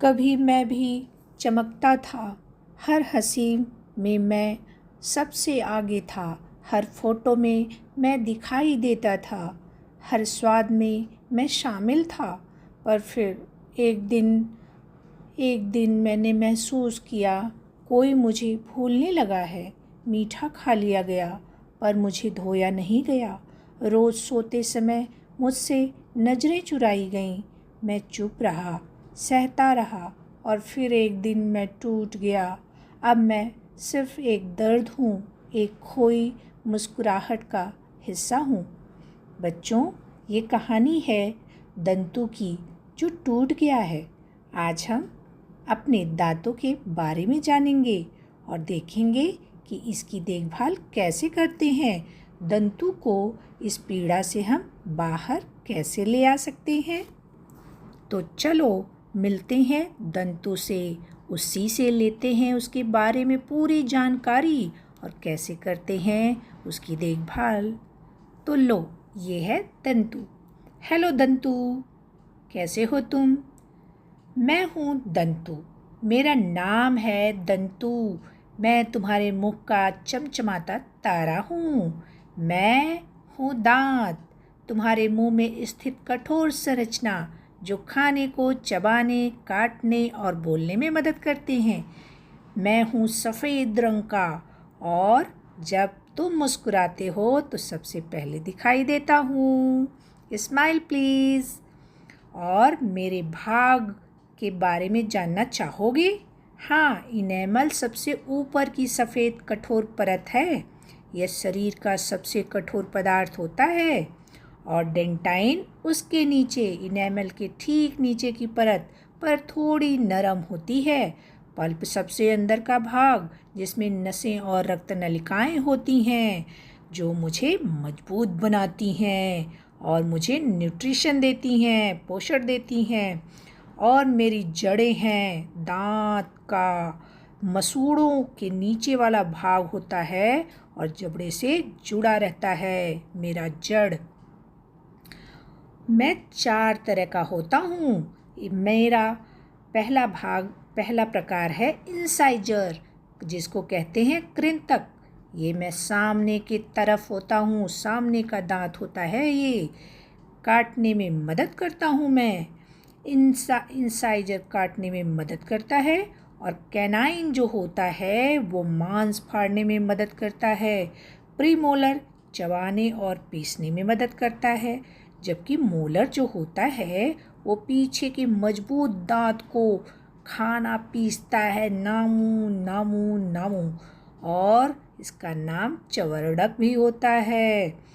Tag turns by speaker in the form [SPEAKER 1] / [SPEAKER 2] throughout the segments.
[SPEAKER 1] कभी मैं भी चमकता था, हर हंसी में मैं सबसे आगे था, हर फोटो में मैं दिखाई देता था, हर स्वाद में मैं शामिल था। पर फिर एक दिन मैंने महसूस किया कोई मुझे भूलने लगा है। मीठा खा लिया गया पर मुझे धोया नहीं गया। रोज़ सोते समय मुझसे नज़रें चुराई गईं। मैं चुप रहा, सहता रहा और फिर एक दिन मैं टूट गया। अब मैं सिर्फ एक दर्द हूँ, एक खोई मुस्कुराहट का हिस्सा हूँ। बच्चों, ये कहानी है दंतू की जो टूट गया है। आज हम अपने दांतों के बारे में जानेंगे और देखेंगे कि इसकी देखभाल कैसे करते हैं। दंतू को इस पीड़ा से हम बाहर कैसे ले आ सकते हैं। तो चलो मिलते हैं दंतू से, उसी से लेते हैं उसके बारे में पूरी जानकारी और कैसे करते हैं उसकी देखभाल। तो लो, ये है दंतू। हेलो दंतू, कैसे हो तुम? मैं हूँ दंतू, मेरा नाम है दंतू। मैं तुम्हारे मुख का चमचमाता तारा हूँ। मैं हूँ दांत, तुम्हारे मुंह में स्थित कठोर संरचना जो खाने को चबाने, काटने और बोलने में मदद करते हैं। मैं हूँ सफ़ेद रंग का और जब तुम मुस्कुराते हो तो सबसे पहले दिखाई देता हूँ। Smile please. और मेरे भाग के बारे में जानना चाहोगे? हाँ, इनेमल सबसे ऊपर की सफ़ेद कठोर परत है। यह शरीर का सबसे कठोर पदार्थ होता है और डेंटाइन उसके नीचे, इनेमल के ठीक नीचे की परत पर थोड़ी नरम होती है। पल्प सबसे अंदर का भाग जिसमें नसें और रक्त नलिकाएं होती हैं जो मुझे मजबूत बनाती हैं और मुझे न्यूट्रिशन देती हैं, पोषण देती हैं। और मेरी जड़ें हैं, दांत का मसूड़ों के नीचे वाला भाग होता है और जबड़े से जुड़ा रहता है मेरा जड़। मैं 4 तरह का होता हूँ। मेरा पहला प्रकार है इंसाइजर, जिसको कहते हैं कृंतक। ये मैं सामने की तरफ होता हूँ, सामने का दांत होता है ये। काटने में मदद करता हूँ मैं। इंसाइजर काटने में मदद करता है और कैनाइन जो होता है वो मांस फाड़ने में मदद करता है। प्रीमोलर चबाने और पीसने में मदद करता है, जबकि मोलर जो होता है वो पीछे के मजबूत दांत को खाना पीसता है, नामू नामू नामू। और इसका नाम चवर्णक भी होता है।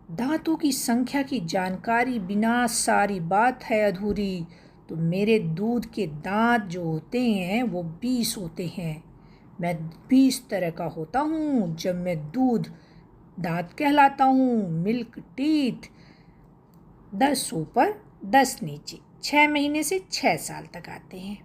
[SPEAKER 1] दांतों की संख्या की जानकारी बिना सारी बात है अधूरी। तो मेरे दूध के दांत जो होते हैं वो 20 होते हैं। मैं 20 तरह का होता हूँ जब मैं दूध दांत कहलाता हूँ। मिल्क टीथ 10 ऊपर 10 नीचे, 6 महीने से 6 साल तक आते हैं।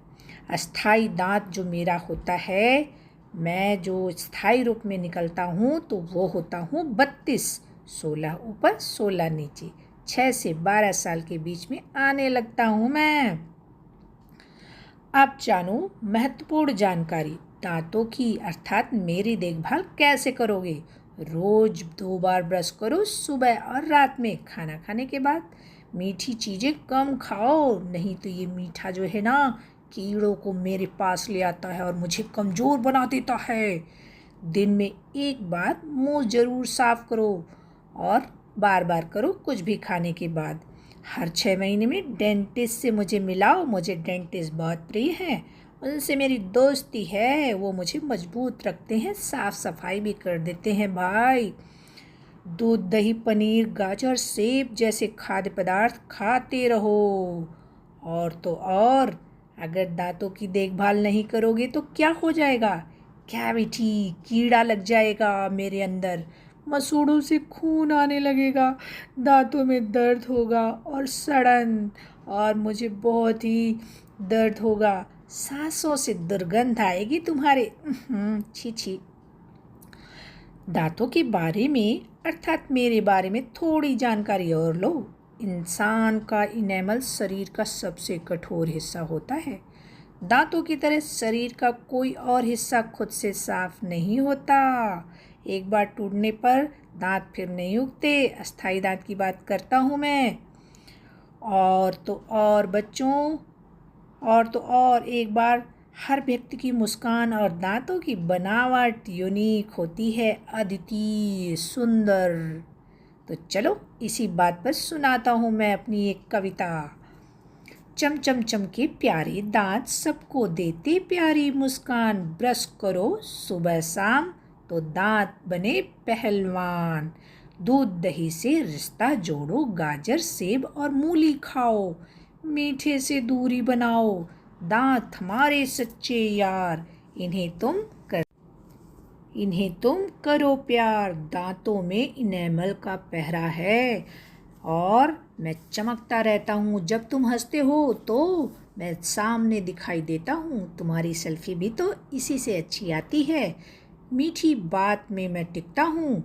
[SPEAKER 1] अस्थाई दांत जो मेरा होता है, मैं जो स्थायी रूप में निकलता हूँ तो वो होता हूँ 32, 16 ऊपर 16 नीचे, 6 से 12 साल के बीच में आने लगता हूँ मैं। अब जानो महत्वपूर्ण जानकारी दांतों की, अर्थात मेरी देखभाल कैसे करोगे। रोज 2 बार ब्रश करो, सुबह और रात में खाना खाने के बाद। मीठी चीज़ें कम खाओ, नहीं तो ये मीठा जो है ना कीड़ों को मेरे पास ले आता है और मुझे कमज़ोर बना देता है। दिन में 1 बार मुंह ज़रूर साफ करो और बार बार करो कुछ भी खाने के बाद। हर 6 महीने में डेंटिस्ट से मुझे मिलाओ, मुझे डेंटिस्ट बहुत प्रिय हैं। उनसे मेरी दोस्ती है, वो मुझे मजबूत रखते हैं, साफ सफाई भी कर देते हैं भाई। दूध, दही, पनीर, गाजर, सेब जैसे खाद्य पदार्थ खाते रहो। और तो और अगर दांतों की देखभाल नहीं करोगे तो क्या हो जाएगा? कैविटी, कीड़ा लग जाएगा मेरे अंदर, मसूड़ों से खून आने लगेगा, दांतों में दर्द होगा और सड़न, और मुझे बहुत ही दर्द होगा। सांसों से दुर्गंध आएगी तुम्हारे। छी छी। दांतों के बारे में, अर्थात मेरे बारे में थोड़ी जानकारी और लो। इंसान का इनेमल शरीर का सबसे कठोर हिस्सा होता है। दांतों की तरह शरीर का कोई और हिस्सा खुद से साफ नहीं होता। एक बार टूटने पर दांत फिर नहीं उगते। अस्थायी दांत की बात करता हूँ मैं। और तो और बच्चों, और तो और एक बार हर व्यक्ति की मुस्कान और दांतों की बनावट यूनिक होती है, अद्वितीय, सुंदर। तो चलो इसी बात पर सुनाता हूँ मैं अपनी एक कविता। चम चम चम के प्यारे दांत सबको देते प्यारी मुस्कान, ब्रश करो सुबह शाम तो दांत बने पहलवान। दूध दही से रिश्ता जोड़ो, गाजर सेब और मूली खाओ, मीठे से दूरी बनाओ, दांत हमारे सच्चे यार, इन्हें तुम करो प्यार। दांतों में इनेमल का पहरा है और मैं चमकता रहता हूँ। जब तुम हंसते हो तो मैं सामने दिखाई देता हूँ। तुम्हारी सेल्फी भी तो इसी से अच्छी आती है। मीठी बात में मैं टिकता हूँ,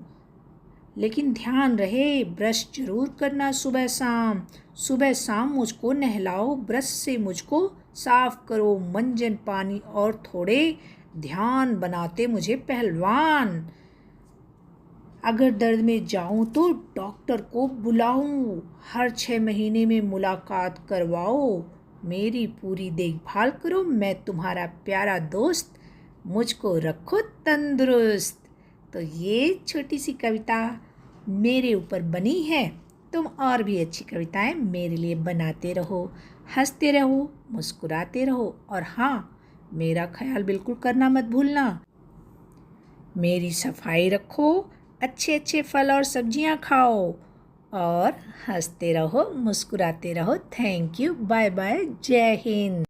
[SPEAKER 1] लेकिन ध्यान रहे ब्रश जरूर करना सुबह शाम। सुबह शाम मुझको नहलाओ, ब्रश से मुझको साफ करो, मंजन पानी और थोड़े ध्यान बनाते मुझे पहलवान। अगर दर्द में जाऊं तो डॉक्टर को बुलाऊं, हर 6 महीने में मुलाकात करवाओ, मेरी पूरी देखभाल करो, मैं तुम्हारा प्यारा दोस्त, मुझको रखो तंदुरुस्त। तो ये छोटी सी कविता मेरे ऊपर बनी है। तुम और भी अच्छी कविताएं मेरे लिए बनाते रहो, हंसते रहो, मुस्कुराते रहो, और हाँ, मेरा ख्याल बिल्कुल करना मत भूलना। मेरी सफाई रखो, अच्छे अच्छे फल और सब्जियां खाओ, और हंसते रहो, मुस्कुराते रहो। थैंक यू, बाय बाय, जय हिंद।